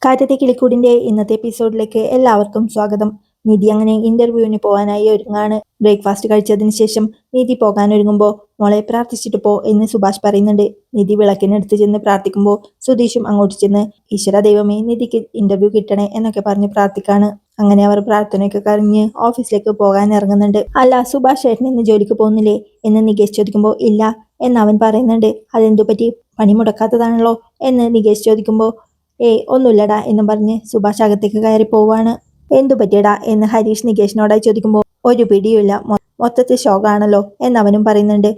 കാറ്റത്തെ കിളിക്കൂടിന്റെ ഇന്നത്തെ എപ്പിസോഡിലേക്ക് എല്ലാവർക്കും സ്വാഗതം. നിധി അങ്ങനെ ഇന്റർവ്യൂവിന് പോകാനായി ഒരുങ്ങാണ്. ബ്രേക്ക്ഫാസ്റ്റ് കഴിച്ചതിന് ശേഷം നിധി പോകാൻ ഒരുങ്ങുമ്പോൾ മോളെ പ്രാർത്ഥിച്ചിട്ട് പോ എന്ന് സുഭാഷ് പറയുന്നുണ്ട്. നിധി വിളക്കിനടുത്ത് ചെന്ന് പ്രാർത്ഥിക്കുമ്പോൾ സുധീഷും അങ്ങോട്ട് ചെന്ന് ഈശ്വര ദൈവമേ നിധിക്ക് ഇന്റർവ്യൂ കിട്ടണേ എന്നൊക്കെ പറഞ്ഞ് പ്രാർത്ഥിക്കാണ്. അങ്ങനെ അവർ പ്രാർത്ഥനയൊക്കെ കഴിഞ്ഞ് ഓഫീസിലേക്ക് പോകാൻ ഇറങ്ങുന്നുണ്ട്. അല്ല സുഭാഷ് ഏട്ടൻ ഇന്ന് ജോലിക്ക് പോകുന്നില്ലേ എന്ന് നികേഷ് ചോദിക്കുമ്പോൾ ഇല്ല എന്ന് അവൻ പറയുന്നുണ്ട്. അതെന്തു പറ്റി, പണി മുടക്കാത്തതാണല്ലോ എന്ന് നികേഷ് ചോദിക്കുമ്പോൾ ഒന്നുമില്ലടാ എന്നും പറഞ്ഞ് സുഭാഷ് അകത്തേക്ക് കയറി പോവാണ്. എന്തു പറ്റിയടാ എന്ന് ഹരീഷ് നികേഷിനോടായി ചോദിക്കുമ്പോൾ ഒരു പിടിയുമില്ല, മൊത്തത്തിൽ ഷോക്കാണല്ലോ എന്നവനും പറയുന്നുണ്ട്.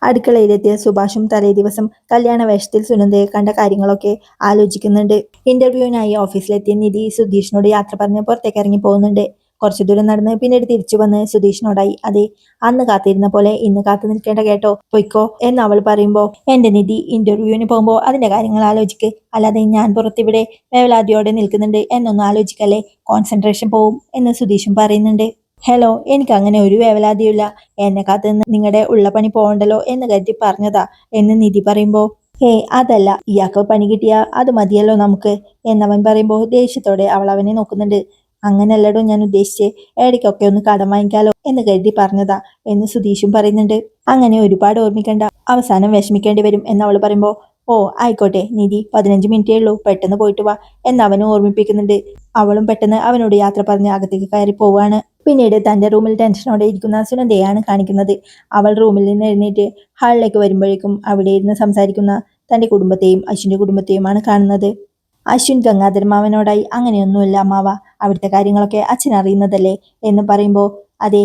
അടുക്കളയിലെത്തിയ സുഭാഷും തലേ ദിവസം കല്യാണ വേഷത്തിൽ സുനന്ദയെ കണ്ട കാര്യങ്ങളൊക്കെ ആലോചിക്കുന്നുണ്ട്. ഇന്റർവ്യൂവിനായി ഓഫീസിലെത്തിയ നിധി സുധീഷിനോട് യാത്ര പറഞ്ഞ് പുറത്തേക്ക് ഇറങ്ങി പോകുന്നുണ്ട്. കുറച്ചു ദൂരം നടന്ന് പിന്നീട് തിരിച്ചു വന്ന് സുധീഷിനോടായി അതെ അന്ന് കാത്തിരുന്ന പോലെ ഇന്ന് കാത്തു നിൽക്കേണ്ട കേട്ടോ, പൊയ്ക്കോ എന്ന് അവൾ പറയുമ്പോൾ എന്റെ നിധി ഇന്റർവ്യൂവിന് പോകുമ്പോൾ അതിന്റെ കാര്യങ്ങൾ ആലോചിക്ക്, അല്ലാതെ ഞാൻ പുറത്തിവിടെ വേവലാതിയോടെ നിൽക്കുന്നുണ്ട് എന്നൊന്നും ആലോചിക്കല്ലേ, കോൺസെൻട്രേഷൻ പോവും എന്ന് സുധീഷും പറയുന്നുണ്ട്. ഹലോ, എനിക്ക് അങ്ങനെ ഒരു വേവലാതിയില്ല, എന്നെ കാത്ത് നിങ്ങളുടെ ഉള്ള പണി പോകണ്ടല്ലോ എന്ന് കരുതി പറഞ്ഞതാ എന്ന് നിധി പറയുമ്പോൾ അതല്ല, ഇയാൾക്ക് പണി കിട്ടിയാ അത് മതിയല്ലോ നമുക്ക് എന്നവൻ പറയുമ്പോൾ ദേഷ്യത്തോടെ അവൾ അവനെ നോക്കുന്നുണ്ട്. അങ്ങനെയല്ലടോ ഞാൻ ഉദ്ദേശിച്ചേ, ഇടയ്ക്കൊക്കെ ഒന്ന് കടം വാങ്ങിക്കാലോ എന്ന് കരുതി പറഞ്ഞതാ എന്ന് സുധീഷും പറയുന്നുണ്ട്. അങ്ങനെ ഒരുപാട് ഓർമ്മിക്കണ്ട, അവസാനം വിഷമിക്കേണ്ടി വരും എന്നവൾ പറയുമ്പോൾ ആയിക്കോട്ടെ നിധി, 15 മിനിറ്റേ ഉള്ളൂ, പെട്ടെന്ന് പോയിട്ട് വാ എന്നവനും ഓർമ്മിപ്പിക്കുന്നുണ്ട്. അവളും പെട്ടെന്ന് അവനോട് യാത്ര പറഞ്ഞ് അകത്തേക്ക് കയറി പോവാണ്. പിന്നീട് തന്റെ റൂമിൽ ടെൻഷനോടെ ഇരിക്കുന്ന സുനന്ദയാണ് കാണിക്കുന്നത്. അവൾ റൂമിൽ നിന്ന് എഴുന്നേറ്റ് ഹാളിലേക്ക് വരുമ്പോഴേക്കും അവിടെ ഇരുന്ന് സംസാരിക്കുന്ന തന്റെ കുടുംബത്തെയും അശ്വിന്റെ കുടുംബത്തെയുമാണ് കാണുന്നത്. അശ്വിൻ ഗംഗാധരൻ മാവനോടായി അങ്ങനെയൊന്നുമില്ല അമ്മാവ, അവിടുത്തെ കാര്യങ്ങളൊക്കെ അച്ഛൻ അറിയുന്നതല്ലേ എന്ന് പറയുമ്പോൾ അതെ,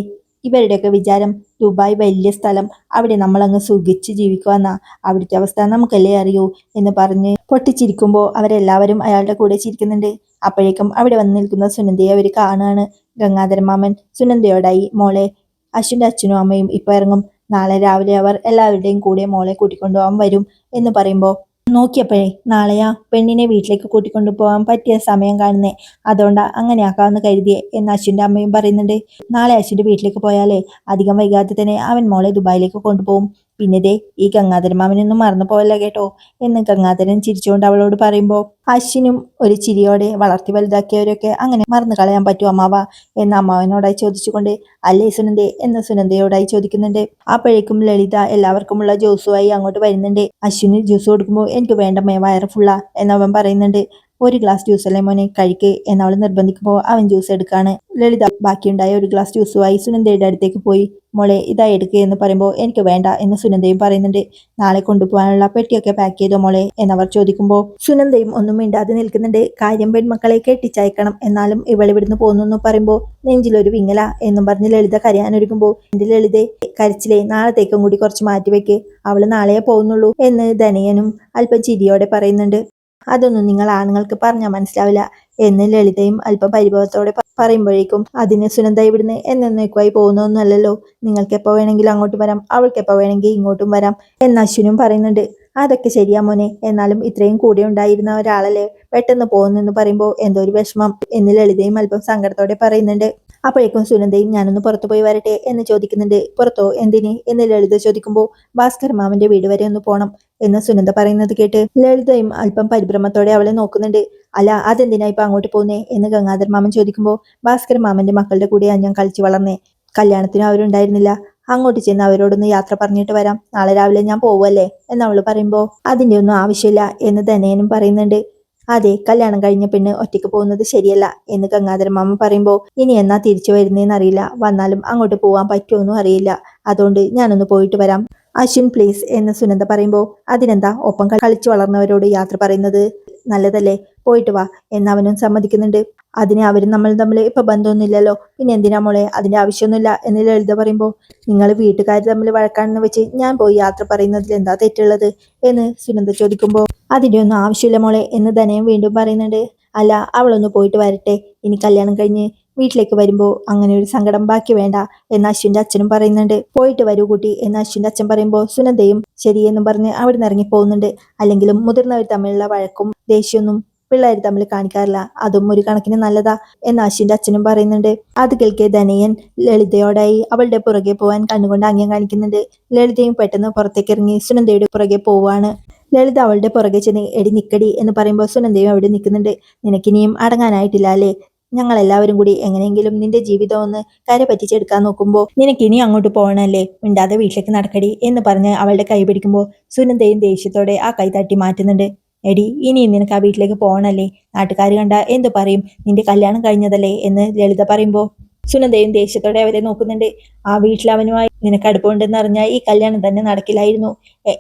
ഇവരുടെയൊക്കെ വിചാരം ദുബായ് വലിയ സ്ഥലം, അവിടെ നമ്മളങ്ങ് സുഖിച്ച് ജീവിക്കുവാന്നാ, അവിടുത്തെ അവസ്ഥ നമുക്കല്ലേ അറിയൂ എന്ന് പറഞ്ഞ് പൊട്ടിച്ചിരിക്കുമ്പോൾ അവരെല്ലാവരും അയാളുടെ കൂടെ ചിരിക്കുന്നുണ്ട്. അപ്പോഴേക്കും അവിടെ വന്ന് നിൽക്കുന്ന സുനന്ദയെ അവർ കാണുകയാണ്. ഗംഗാധരൻ മാമൻ സുനന്ദയോടായി മോളെ, അശ്വിന്റെ അച്ഛനും അമ്മയും ഇപ്പൊ ഇറങ്ങും, നാളെ രാവിലെ അവർ എല്ലാവരുടെയും കൂടെ മോളെ കൂട്ടിക്കൊണ്ടുപോകാൻ വരും എന്ന് പറയുമ്പോൾ നോക്കിയപ്പോഴേ നാളെയാ പെണ്ണിനെ വീട്ടിലേക്ക് കൂട്ടിക്കൊണ്ടു പോകാൻ പറ്റിയ സമയം കാണുന്നേ, അതുകൊണ്ടാ അങ്ങനെ ആക്കാമെന്ന് കരുതിയേ എന്ന് അശ്വിന്റെ അമ്മയും പറയുന്നുണ്ട്. നാളെ അശ്വിന്റെ വീട്ടിലേക്ക് പോയാലേ അധികം വൈകാതെ തന്നെ അവൻ മോളെ ദുബായിലേക്ക് കൊണ്ടുപോകും. പിന്നെ ദേ ഈ ഗംഗാധരൻ മാമനൊന്നും മറന്നു പോവല്ല കേട്ടോ എന്ന് ഗംഗാധരൻ ചിരിച്ചുകൊണ്ട് അവളോട് പറയുമ്പോൾ അശ്വിനും ഒരു ചിരിയോടെ വളർത്തി വലുതാക്കിയവരൊക്കെ അങ്ങനെ മറന്നു കളയാൻ പറ്റുമോ അമ്മാവ എന്ന് അമ്മാവനോടായി ചോദിച്ചുകൊണ്ട് അല്ലേ സുനന്ദേ എന്ന് സുനന്ദയോടായി ചോദിക്കുന്നുണ്ട്. അപ്പോഴേക്കും ലളിത എല്ലാവർക്കുമുള്ള ജ്യൂസുമായി അങ്ങോട്ട് വരുന്നുണ്ട്. അശ്വിന് ജ്യൂസ് കൊടുക്കുമ്പോൾ എനിക്ക് വേണ്ടമ്മേ, വയറ് ഫുള്ളാ എന്നവൻ പറയുന്നുണ്ട്. ഒരു ഗ്ലാസ് ജ്യൂസ് അല്ലേ മോനെ, കഴിക്ക് എന്നവൾ നിർബന്ധിക്കുമ്പോൾ അവൻ ജ്യൂസ് എടുക്കാണ്. ലളിത ബാക്കിയുണ്ടായ ഒരു ഗ്ലാസ് ജ്യൂസുമായി സുനന്ദയുടെ അടുത്തേക്ക് പോയി മോളെ ഇതാ എടുക്കുക എന്ന് പറയുമ്പോൾ എനിക്ക് വേണ്ട എന്ന് സുനന്ദയും പറയുന്നുണ്ട്. നാളെ കൊണ്ടുപോകാനുള്ള പെട്ടിയൊക്കെ പാക്ക് ചെയ്തോ മോളെ എന്നവർ ചോദിക്കുമ്പോൾ സുനന്ദയും ഒന്നും മിണ്ടാതെ നിൽക്കുന്നുണ്ട്. കാര്യം പെൺമക്കളെ കെട്ടിച്ചയക്കണം, എന്നാലും ഇവളിവിടുന്ന് പോകുന്നു പറയുമ്പോൾ നെഞ്ചിലൊരു വിങ്ങല എന്നും പറഞ്ഞ് ലളിത കരയാനൊരുക്കുമ്പോൾ എന്റെ ലളിതേ കരച്ചിലേ, നാളത്തേക്കും കൂടി കുറച്ച് മാറ്റിവെക്ക്, അവള് നാളെയേ പോകുന്നുള്ളൂ എന്ന് ധനയനും അല്പം ചിരിയോടെ പറയുന്നുണ്ട്. അതൊന്നും നിങ്ങൾ ആണുങ്ങൾക്ക് പറഞ്ഞാൽ മനസ്സിലാവില്ല എന്ന് ലളിതയും അല്പം പരിഭവത്തോടെ പറയുമ്പോഴേക്കും അതിന് സുനന്ദ ഇവിടുന്ന് എന്നേക്കുമായി പോകുന്നൊന്നുമല്ലല്ലോ, നിങ്ങൾക്ക് എപ്പോൾ വേണമെങ്കിലും അങ്ങോട്ട് വരാം, അവൾക്ക് എപ്പോൾ വേണമെങ്കിൽ ഇങ്ങോട്ടും വരാം എന്ന് അശ്വിനും പറയുന്നുണ്ട്. അതൊക്കെ ശരിയാ മോനെ, എന്നാലും ഇത്രയും കൂടെ ഉണ്ടായിരുന്ന ഒരാളല്ലേ പെട്ടെന്ന് പോകുന്നെന്ന് പറയുമ്പോൾ എന്തോ ഒരു വിഷമം എന്ന് ലളിതയും അല്പം സങ്കടത്തോടെ പറയുന്നുണ്ട്. അപ്പോഴേക്കും സുനന്ദയും ഞാനൊന്ന് പുറത്തു പോയി വരട്ടെ എന്ന് ചോദിക്കുന്നുണ്ട്. പുറത്തോ, എന്തിന് എന്ന് ലളിത ചോദിക്കുമ്പോൾ ഭാസ്കർ മാമന്റെ വീട് വരെ ഒന്ന് പോണം എന്ന് സുനന്ദ പറയുന്നത് കേട്ട് ലളിതയും അല്പം പരിഭ്രമത്തോടെ അവളെ നോക്കുന്നുണ്ട്. അല്ല അതെന്തിനാ ഇപ്പൊ അങ്ങോട്ട് പോകുന്നേ എന്ന് ഗംഗാധർ മാമൻ ചോദിക്കുമ്പോൾ ഭാസ്കർ മാമന്റെ മക്കളുടെ കൂടെയാണ് ഞാൻ കളിച്ചു വളർന്നേ, കല്യാണത്തിനും അവരുണ്ടായിരുന്നില്ല, അങ്ങോട്ട് ചെന്ന് അവരോടൊന്ന് യാത്ര പറഞ്ഞിട്ട് വരാം, നാളെ രാവിലെ ഞാൻ പോവല്ലേ എന്നവള് പറയുമ്പോൾ അതിന്റെ ഒന്നും ആവശ്യമില്ല എന്ന് ധനയനും പറയുന്നുണ്ട്. അതെ, കല്യാണം കഴിഞ്ഞ പെണ്ണ് ഒറ്റയ്ക്ക് പോകുന്നത് ശരിയല്ല എന്ന് ഗംഗാധരൻ മാമൻ പറയുമ്പോൾ ഇനി എന്നാ തിരിച്ചു വരുന്നേന്നറിയില്ല, വന്നാലും അങ്ങോട്ട് പോവാൻ പറ്റുമോന്നും അറിയില്ല, അതുകൊണ്ട് ഞാനൊന്ന് പോയിട്ട് വരാം അശ്വിൻ പ്ലീസ് എന്ന് സുനന്ദ പറയുമ്പോൾ അതിനെന്താ, ഒപ്പം കളിച്ചു വളർന്നവരോട് യാത്ര പറയുന്നത് നല്ലതല്ലേ, പോയിട്ട് വാ എന്നവനും സമ്മതിക്കുന്നുണ്ട്. അതിന് അവരും നമ്മൾ തമ്മിൽ ഇപ്പൊ ബന്ധമൊന്നുമില്ലല്ലോ, പിന്നെ എന്തിനാ മോളെ, അതിന്റെ ആവശ്യമൊന്നുമില്ല എന്ന് ലളിത പറയുമ്പോൾ നിങ്ങൾ വീട്ടുകാർ തമ്മിൽ വഴക്കാണെന്ന് വെച്ച് ഞാൻ പോയി യാത്ര പറയുന്നതിൽ എന്താ തെറ്റുള്ളത് എന്ന് സുനന്ദ ചോദിക്കുമ്പോൾ അതിന്റെ ഒന്നും ആവശ്യമില്ല മോളെ എന്ന് ധനയും വീണ്ടും പറയുന്നുണ്ട്. അല്ല അവളൊന്ന് പോയിട്ട് വരട്ടെ, ഇനി കല്യാണം കഴിഞ്ഞ് വീട്ടിലേക്ക് വരുമ്പോൾ അങ്ങനെ ഒരു സങ്കടം ബാക്കി വേണ്ട എന്ന് അശ്വിന്റെ അച്ഛനും പറയുന്നുണ്ട്. പോയിട്ട് വരൂ കുട്ടി എന്ന് അശ്വിന്റെ അച്ഛൻ പറയുമ്പോൾ സുനന്ദയും ശരിയെന്നും പറഞ്ഞ് അവിടെ നിന്ന് ഇറങ്ങി പോകുന്നുണ്ട്. അല്ലെങ്കിലും മുതിർന്നവർ തമ്മിലുള്ള വഴക്കും ദേഷ്യമൊന്നും പിള്ളേർ തമ്മിൽ കാണിക്കാറില്ല, അതും ഒരു കണക്കിന് നല്ലതാ എന്ന് അശ്വിന്റെ അച്ഛനും പറയുന്നുണ്ട്. അത് കേൾക്കെ ധനയൻ ലളിതയോടായി അവളുടെ പുറകെ പോവാൻ കണ്ണുകൊണ്ട് ആംഗ്യം കാണിക്കുന്നുണ്ട്. ലളിതയും പെട്ടെന്ന് പുറത്തേക്ക് ഇറങ്ങി സുനന്ദയുടെ പുറകെ പോവാണ്. ലളിത അവളുടെ പുറകെ ചെന്ന് എടി നിക്കടി എന്ന് പറയുമ്പോൾ സുനന്ദയും അവിടെ നിൽക്കുന്നുണ്ട്. നിനക്കിനിയും അടങ്ങാനായിട്ടില്ല അല്ലേ? ഞങ്ങളെല്ലാവരും കൂടി എങ്ങനെയെങ്കിലും നിന്റെ ജീവിതം ഒന്ന് കര പറ്റിച്ചെടുക്കാൻ നോക്കുമ്പോൾ നിനക്കിനി അങ്ങോട്ട് പോകണല്ലേ, മിണ്ടാതെ വീട്ടിലേക്ക് നടക്കടി എന്ന് പറഞ്ഞ് അവളുടെ കൈ പിടിക്കുമ്പോൾ സുനന്ദയും ദേഷ്യത്തോടെ ആ കൈ തട്ടി മാറ്റുന്നുണ്ട്. എടി ഇനിയും നിനക്ക് ആ വീട്ടിലേക്ക് പോകണല്ലേ, നാട്ടുകാർ കണ്ട എന്തു പറയും, നിന്റെ കല്യാണം കഴിഞ്ഞതല്ലേ എന്ന് ലളിത പറയുമ്പോൾ സുനന്ദയും ദേഷ്യത്തോടെ അവരെ നോക്കുന്നുണ്ട്. ആ വീട്ടിൽ അവനുമായി നിനക്ക് അടുപ്പമുണ്ടെന്ന് അറിഞ്ഞാൽ ഈ കല്യാണം തന്നെ നടക്കില്ലായിരുന്നു.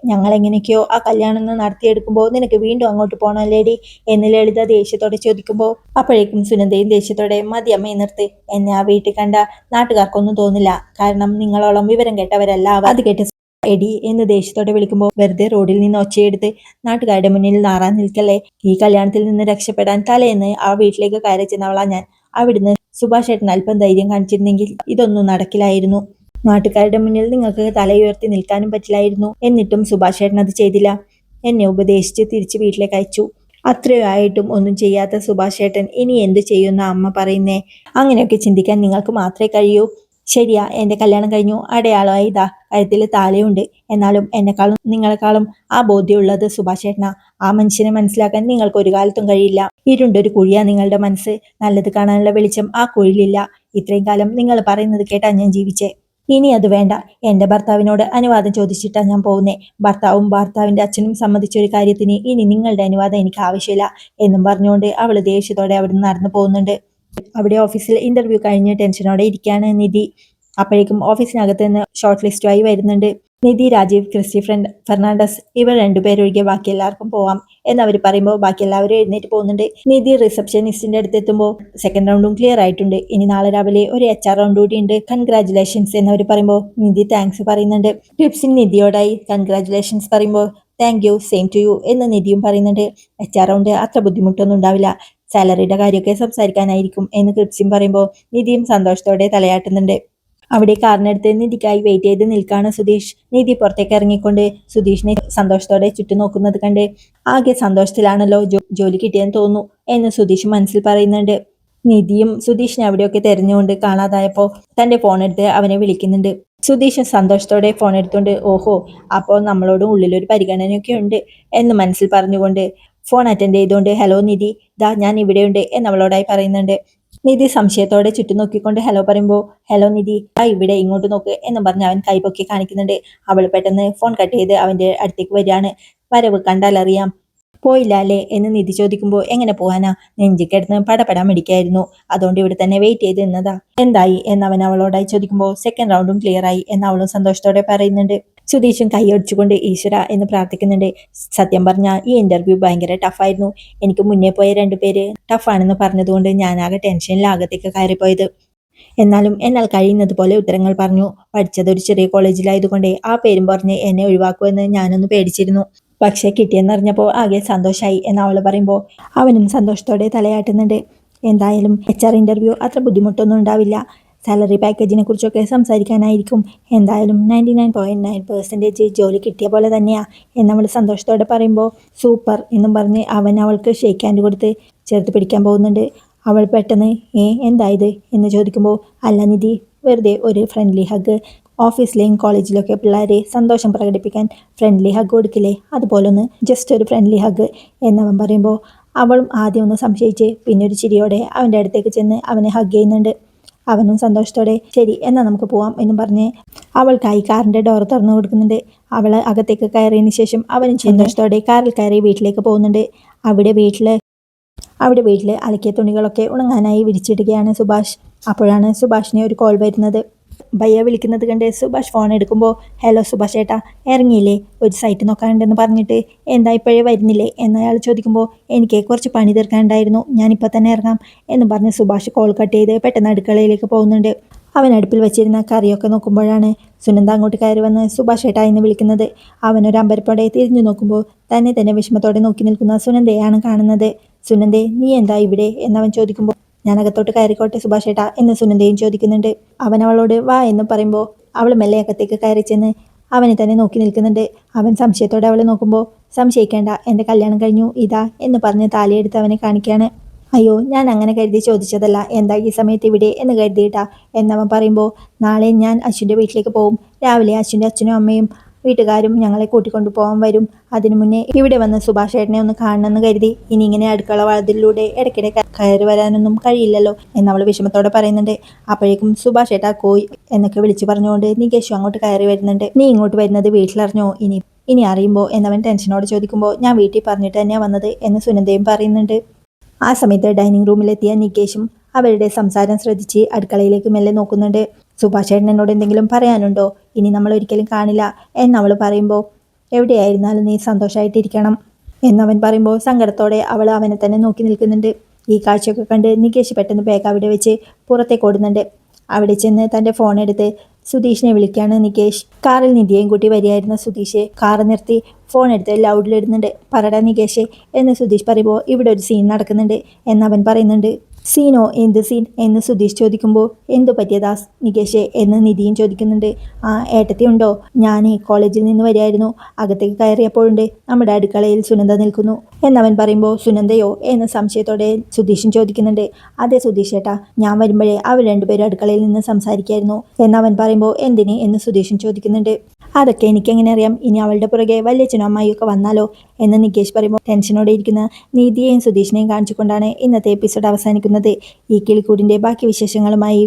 ഞങ്ങൾ എങ്ങനെയൊക്കെയോ ആ കല്യാണം ഒന്ന് നടത്തിയെടുക്കുമ്പോൾ നിനക്ക് വീണ്ടും അങ്ങോട്ട് പോകണല്ലേടി എന്ന് ലളിത ദേഷ്യത്തോടെ ചോദിക്കുമ്പോൾ അപ്പോഴേക്കും സുനന്ദയും ദേഷ്യത്തോടെ മതി അമ്മയെ നിർത്ത്, എന്നെ ആ വീട്ടിൽ കണ്ട നാട്ടുകാർക്കൊന്നും തോന്നില്ല, കാരണം നിങ്ങളോളം വിവരം കേട്ടവരല്ല. അത് കേട്ട് എടി എന്ന് ദേഷ്യത്തോടെ വിളിക്കുമ്പോൾ വെറുതെ റോഡിൽ നിന്ന് ഒച്ചയെടുത്ത് നാട്ടുകാരുടെ മുന്നിൽ നാറാൻ നിൽക്കല്ലേ. ഈ കല്യാണത്തിൽ നിന്ന് രക്ഷപ്പെടാൻ തലേന്ന് ആ വീട്ടിലേക്ക് കയറി ചെന്നവളാ ഞാൻ. അവിടുന്ന് സുഭാഷ് ഏട്ടൻ അല്പം ധൈര്യം കാണിച്ചിരുന്നെങ്കിൽ ഇതൊന്നും നടക്കില്ലായിരുന്നു. നാട്ടുകാരുടെ മുന്നിൽ നിങ്ങൾക്ക് തലയുയർത്തി നിൽക്കാനും പറ്റില്ലായിരുന്നു. എന്നിട്ടും സുഭാഷ് ഏട്ടൻ അത് ചെയ്തില്ല. എന്നെ ഉപദേശിച്ച് തിരിച്ച് വീട്ടിലേക്ക് അയച്ചു. അത്രയോ ആയിട്ടും ഒന്നും ചെയ്യാത്ത സുഭാഷ് ഏട്ടൻ ഇനി എന്ത് ചെയ്യുന്ന അമ്മ പറയുന്നേ? അങ്ങനെയൊക്കെ ചിന്തിക്കാൻ നിങ്ങൾക്ക് മാത്രമേ കഴിയൂ. ശരിയാ, എന്റെ കല്യാണം കഴിഞ്ഞു, അടയാളമായി ഇതാ കഴുത്തിൽ താലയുണ്ട്. എന്നാലും എന്നെക്കാളും നിങ്ങളെക്കാളും ആ ബോധ്യമുള്ളത് സുഭാഷ് ഏട്ടനാ. ആ മനുഷ്യനെ മനസ്സിലാക്കാൻ നിങ്ങൾക്ക് ഒരു കാലത്തും കഴിയില്ല. ഇരുണ്ടൊരു കുഴിയാ നിങ്ങളുടെ മനസ്സ്. നല്ലത് കാണാനുള്ള വെളിച്ചം ആ കുഴിയിലില്ല. ഇത്രയും കാലം നിങ്ങൾ പറയുന്നത് കേട്ടാ ഞാൻ ജീവിച്ചേ. ഇനി അത് വേണ്ട. എന്റെ ഭർത്താവിനോട് അനുവാദം ചോദിച്ചിട്ടാ ഞാൻ പോകുന്നേ. ഭർത്താവും ഭർത്താവിന്റെ അച്ഛനും സമ്മതിച്ച ഒരു കാര്യത്തിന് ഇനി നിങ്ങളുടെ അനുവാദം എനിക്ക് ആവശ്യമില്ല എന്നും പറഞ്ഞുകൊണ്ട് അവള് ദേഷ്യത്തോടെ അവിടെ നടന്നു പോകുന്നുണ്ട്. അവിടെ ഓഫീസിൽ ഇന്റർവ്യൂ കഴിഞ്ഞ് ടെൻഷനോടെ ഇരിക്കുകയാണ് നിധി. അപ്പോഴേക്കും ഓഫീസിനകത്ത് നിന്ന് ഷോർട്ട് ലിസ്റ്റുമായി വരുന്നുണ്ട്. നിധി, രാജീവ്, ക്രിസ്റ്റി ഫെർണാണ്ടസ് ഇവർ രണ്ടുപേരൊഴികെ ബാക്കി എല്ലാവർക്കും പോവാം എന്നവർ പറയുമ്പോൾ ബാക്കി എല്ലാവരും എഴുന്നേറ്റ് പോകുന്നുണ്ട്. നിധി റിസപ്ഷനിസ്റ്റിന്റെ അടുത്ത് എത്തുമ്പോൾ സെക്കൻഡ് റൗണ്ടും ക്ലിയർ ആയിട്ടുണ്ട്, ഇനി നാളെ രാവിലെ ഒരു HR റൗണ്ട് കൂടി ഉണ്ട്, കൺഗ്രാറ്റുലേഷൻസ് എന്നവർ പറയുമ്പോൾ നിധി താങ്ക്സ് പറയുന്നുണ്ട്. ക്രിപ്സിൻ നിധിയോടായി കൺഗ്രാറ്റുലേഷൻസ് പറയുമ്പോൾ thank you, same to you എന്ന് നിധിയും പറയുന്നുണ്ട്. HR റൗണ്ട് അത്ര ബുദ്ധിമുട്ടൊന്നും ഉണ്ടാവില്ല, സാലറിയുടെ കാര്യമൊക്കെ സംസാരിക്കാനായിരിക്കും എന്ന് ക്രിപ്സിൻ പറയുമ്പോൾ നിധിയും സന്തോഷത്തോടെ തലയാട്ടുന്നുണ്ട്. അവിടെ കാറിനടുത്ത് നിധിക്കായി വെയിറ്റ് ചെയ്ത് നിൽക്കാണ് സുധീഷ്. നിധി പുറത്തേക്ക് ഇറങ്ങിക്കൊണ്ട് സുധീഷിനെ സന്തോഷത്തോടെ ചുറ്റും നോക്കുന്നത് കണ്ട് ആകെ സന്തോഷത്തിലാണല്ലോ, ജോലി കിട്ടിയെന്ന് തോന്നുന്നു എന്ന് സുധീഷ് മനസ്സിൽ പറയുന്നുണ്ട്. നിധിയും സുധീഷിനെ അവിടെയൊക്കെ തെരഞ്ഞുകൊണ്ട് കാണാതായപ്പോൾ തന്റെ ഫോൺ എടുത്ത് അവനെ വിളിക്കുന്നുണ്ട്. സുധീഷ് സന്തോഷത്തോടെ ഫോൺ എടുത്തുകൊണ്ട് ഓഹോ, അപ്പോൾ നമ്മളോടും ഉള്ളിലൊരു പരിഗണനയൊക്കെ ഉണ്ട് എന്ന് മനസ്സിൽ പറഞ്ഞുകൊണ്ട് ഫോൺ അറ്റൻഡ് ചെയ്തുകൊണ്ട് ഹലോ നിധി, ദാ ഞാൻ ഇവിടെയുണ്ട് എന്നവളോടായി പറയുന്നുണ്ട്. നിധി സംശയത്തോടെ ചുറ്റും നോക്കിക്കൊണ്ട് ഹലോ പറയുമ്പോൾ ഹലോ നിധി, ഇവിടെ ഇങ്ങോട്ട് നോക്ക് എന്ന് പറഞ്ഞ് അവൻ കൈപൊക്കി കാണിക്കുന്നുണ്ട്. അവൾ പെട്ടെന്ന് ഫോൺ കട്ട് ചെയ്ത് അവന്റെ അടുത്തേക്ക് വരികയാണ്. വരവ് കണ്ടാലറിയാം. പോയില്ല അല്ലേ എന്ന് നിധി ചോദിക്കുമ്പോൾ എങ്ങനെ പോകാനാ, നെഞ്ചിക്കടുത്ത് പടപെടാൻ മേടിക്കായിരുന്നു, അതുകൊണ്ട് ഇവിടെ തന്നെ വെയിറ്റ് ചെയ്ത് നിന്നതാ. എന്തായി എന്നവൻ അവളോടായി ചോദിക്കുമ്പോൾ സെക്കൻഡ് റൗണ്ടും ക്ലിയർ ആയി എന്ന് അവളും സന്തോഷത്തോടെ പറയുന്നുണ്ട്. സുധീഷും കൈയൊടിച്ചുകൊണ്ട് ഈശ്വര എന്ന് പ്രാർത്ഥിക്കുന്നുണ്ട്. സത്യം പറഞ്ഞാൽ ഈ ഇന്റർവ്യൂ ഭയങ്കര ടഫായിരുന്നു. എനിക്ക് മുന്നേ പോയ രണ്ടുപേര് ടഫാണെന്ന് പറഞ്ഞതുകൊണ്ട് ഞാനാകെ ടെൻഷനിലാകത്തേക്ക് കയറിപ്പോയത്. എന്നാലും എന്നാൽ കഴിയുന്നത് പോലെ ഉത്തരങ്ങൾ പറഞ്ഞു. പഠിച്ചത് ഒരു ചെറിയ കോളേജിലായതുകൊണ്ട് ആ പേരും പറഞ്ഞ് എന്നെ ഒഴിവാക്കുമെന്ന് ഞാനൊന്ന് പേടിച്ചിരുന്നു. പക്ഷേ കിട്ടിയെന്നറിഞ്ഞപ്പോൾ ആകെ സന്തോഷമായി എന്ന് അവൾ പറയുമ്പോൾ അവനും സന്തോഷത്തോടെ തലയാട്ടുന്നുണ്ട്. എന്തായാലും HR ഇന്റർവ്യൂ അത്ര ബുദ്ധിമുട്ടൊന്നും ഉണ്ടാവില്ല. സാലറി പാക്കേജിനെ കുറിച്ചൊക്കെ സംസാരിക്കാനായിരിക്കും. എന്തായാലും 99.9% ജോലി കിട്ടിയ പോലെ തന്നെയാ എന്നവൾ സന്തോഷത്തോടെ പറയുമ്പോൾ സൂപ്പർ എന്നും പറഞ്ഞ് അവൻ അവൾക്ക് ഷേക്ക് ഹാൻഡ് കൊടുത്ത് ചേർത്ത് പിടിക്കാൻ പോകുന്നുണ്ട്. അവൾ പെട്ടെന്ന് എന്തായത് എന്ന് ചോദിക്കുമ്പോൾ അല്ല നിധി, വെറുതെ ഒരു ഫ്രണ്ട്ലി ഹഗ്. ഓഫീസിലെയും കോളേജിലൊക്കെ പിള്ളേരെ സന്തോഷം പ്രകടിപ്പിക്കാൻ ഫ്രണ്ട്ലി ഹഗ് കൊടുക്കില്ലേ, അതുപോലൊന്ന് ജസ്റ്റ് ഒരു ഫ്രണ്ട്ലി ഹഗ് എന്നവൻ പറയുമ്പോൾ അവളും ആദ്യം ഒന്ന് സംശയിച്ച് പിന്നെ ഒരു ചിരിയോടെ അവൻ്റെ അടുത്തേക്ക് ചെന്ന് അവനെ ഹഗ് ചെയ്യുന്നുണ്ട്. അവനും സന്തോഷത്തോടെ ശരി എന്നാൽ നമുക്ക് പോവാം എന്നും പറഞ്ഞ് അവൾക്കായി കാറിൻ്റെ ഡോർ തുറന്നു കൊടുക്കുന്നുണ്ട്. അവൾ അകത്തേക്ക് കയറിയതിന് ശേഷം അവനും സന്തോഷത്തോടെ കാറിൽ കയറി വീട്ടിലേക്ക് പോകുന്നുണ്ട്. അവിടെ വീട്ടിൽ അലക്കിയ തുണികളൊക്കെ ഉണങ്ങാനായി വിരിച്ചിടുകയാണ് സുഭാഷ്. അപ്പോഴാണ് സുഭാഷിനെ ഒരു കോൾ വരുന്നത്. ഭയ്യ വിളിക്കുന്നത് കണ്ട് സുഭാഷ് ഫോൺ എടുക്കുമ്പോൾ ഹലോ സുഭാഷ് ഏട്ടാ, ഇറങ്ങിയില്ലേ? ഒരു സൈറ്റ് നോക്കാനുണ്ടെന്ന് പറഞ്ഞിട്ട് എന്താ ഇപ്പോഴേ വരുന്നില്ലേ എന്നയാൾ ചോദിക്കുമ്പോൾ എനിക്ക് കുറച്ച് പണി തീർക്കാനുണ്ടായിരുന്നു, ഞാനിപ്പോൾ തന്നെ ഇറങ്ങാം എന്ന് പറഞ്ഞ് സുഭാഷ് കോൾ കട്ട് ചെയ്ത് പെട്ടെന്ന് അടുക്കളയിലേക്ക് പോകുന്നുണ്ട്. അവൻ അടുപ്പിൽ വെച്ചിരുന്ന കറിയൊക്കെ നോക്കുമ്പോഴാണ് സുനന്ദ അങ്ങോട്ട് കയറി വന്ന് സുഭാഷ് ഏട്ടാ എന്ന് വിളിക്കുന്നത്. അവനൊരു അമ്പരപ്പോടെ തിരിഞ്ഞു നോക്കുമ്പോൾ തന്നെ വിഷമത്തോടെ നോക്കി നിൽക്കുന്ന സുനന്ദയാണ് കാണുന്നത്. സുനന്ദേ, നീ എന്താ ഇവിടെ എന്നവൻ ചോദിക്കുമ്പോൾ ഞാൻ അകത്തോട്ട് കയറിക്കോട്ടെ സുഭാഷ് ഏട്ടാ എന്ന് സുനന്ദയും ചോദിക്കുന്നുണ്ട്. അവൻ അവളോട് വാ എന്ന് പറയുമ്പോൾ അവൾ മെല്ലെ അകത്തേക്ക് കയറി ചെന്ന് അവനെ തന്നെ നോക്കി നിൽക്കുന്നുണ്ട്. അവൻ സംശയത്തോടെ അവളെ നോക്കുമ്പോൾ സംശയിക്കേണ്ട, എൻ്റെ കല്യാണം കഴിഞ്ഞു ഇതാ എന്ന് പറഞ്ഞ് താലിയെടുത്ത് അവനെ കാണിക്കുകയാണ്. അയ്യോ, ഞാൻ അങ്ങനെ കരുതി ചോദിച്ചതല്ല, എന്താ ഈ സമയത്ത് ഇവിടെ എന്ന് കരുതിയിട്ടാ എന്നവൻ പറയുമ്പോൾ നാളെ ഞാൻ അശ്വിൻ്റെ വീട്ടിലേക്ക് പോകും. രാവിലെ അശ്വിൻ്റെ അച്ഛനും അമ്മയും വീട്ടുകാരും ഞങ്ങളെ കൂട്ടിക്കൊണ്ടു പോകാൻ വരും. അതിനു മുന്നേ ഇവിടെ വന്ന് സുഭാഷ് ഏട്ടനെ ഒന്ന് കാണണമെന്ന് കരുതി. ഇനി ഇങ്ങനെ അടുക്കള വാതിലിലൂടെ ഇടയ്ക്കിടെ കയറി വരാനൊന്നും കഴിയില്ലല്ലോ എന്നവൾ വിഷമത്തോടെ പറയുന്നുണ്ട്. അപ്പോഴേക്കും സുഭാഷ് ഏട്ടാ കോയ് എന്നൊക്കെ വിളിച്ചു പറഞ്ഞുകൊണ്ട് നികേഷും അങ്ങോട്ട് കയറി വരുന്നുണ്ട്. നീ ഇങ്ങോട്ട് വരുന്നത് വീട്ടിലറിഞ്ഞോ? ഇനി അറിയുമ്പോൾ എന്നവൻ ടെൻഷനോടെ ചോദിക്കുമ്പോൾ ഞാൻ വീട്ടിൽ പറഞ്ഞിട്ട് തന്നെയാണ് വന്നത് എന്ന് സുനന്ദയും പറയുന്നുണ്ട്. ആ സമയത്ത് ഡൈനിങ് റൂമിലെത്തിയ നികേഷും അവരുടെ സംസാരം ശ്രദ്ധിച്ച് അടുക്കളയിലേക്ക് മെല്ലെ നോക്കുന്നുണ്ട്. സുഭാഷ് ചേട്ടൻ എന്നോട് എന്തെങ്കിലും പറയാനുണ്ടോ? ഇനി നമ്മൾ ഒരിക്കലും കാണില്ല എന്നവൾ പറയുമ്പോൾ എവിടെയായിരുന്നാലും നീ സന്തോഷമായിട്ടിരിക്കണം എന്നവൻ പറയുമ്പോൾ സങ്കടത്തോടെ അവൾ അവനെ തന്നെ നോക്കി നിൽക്കുന്നുണ്ട്. ഈ കാഴ്ചയൊക്കെ കണ്ട് നികേഷ് പെട്ടെന്ന് ബാഗ് അവിടെ വെച്ച് പുറത്തേക്ക് ഓടുന്നുണ്ട്. അവിടെ ചെന്ന് തൻ്റെ ഫോൺ എടുത്ത് സുധീഷിനെ വിളിക്കുകയാണ് നികേഷ്. കാറിൽ നിധിയെയും കൂട്ടി വരികയായിരുന്ന സുധീഷ് കാറ് നിർത്തി ഫോൺ എടുത്ത് ലൗഡിലിടുന്നുണ്ട്. പറടാ നികേഷ് എന്ന് സുധീഷ് പറയുമ്പോൾ ഇവിടെ ഒരു സീൻ നടക്കുന്നുണ്ട് എന്നവൻ പറയുന്നുണ്ട്. സീനോ? എന്ത് സീൻ എന്ന് സുധീഷ് ചോദിക്കുമ്പോൾ എന്തു പറ്റിയദാസ് നികേഷ് എന്ന് നിധിയും ചോദിക്കുന്നുണ്ട്. ആ ഏട്ടത്തി ഉണ്ടോ? ഞാൻ കോളേജിൽ നിന്ന് വരികയായിരുന്നു. അകത്തേക്ക് കയറിയപ്പോഴുണ്ട് നമ്മുടെ അടുക്കളയിൽ സുനന്ദ നിൽക്കുന്നു എന്നവൻ പറയുമ്പോൾ സുനന്ദയോ എന്ന് സംശയത്തോടെ സുധീഷും ചോദിക്കുന്നുണ്ട്. അതെ സുധീഷ് ഏട്ടാ, ഞാൻ വരുമ്പോഴേ അവർ രണ്ടുപേരും അടുക്കളയിൽ നിന്ന് സംസാരിക്കായിരുന്നു എന്നവൻ പറയുമ്പോൾ എന്തിന് എന്ന് സുധീഷും ചോദിക്കുന്നുണ്ട്. അതൊക്കെ എനിക്കെങ്ങനെ അറിയാം? ഇനി അവളുടെ പുറകെ വല്യച്ഛനും അമ്മായിയൊക്കെ വന്നാലോ എന്ന് നികേഷ് പറയുമ്പോൾ ടെൻഷനോടെ ഇരിക്കുന്ന നീതിയെയും സുധീഷിനെയും കാണിച്ചുകൊണ്ടാണ് ഇന്നത്തെ എപ്പിസോഡ് അവസാനിക്കുന്നത്. ഈ കിളിക്കൂടിൻ്റെ ബാക്കി വിശേഷങ്ങളുമായി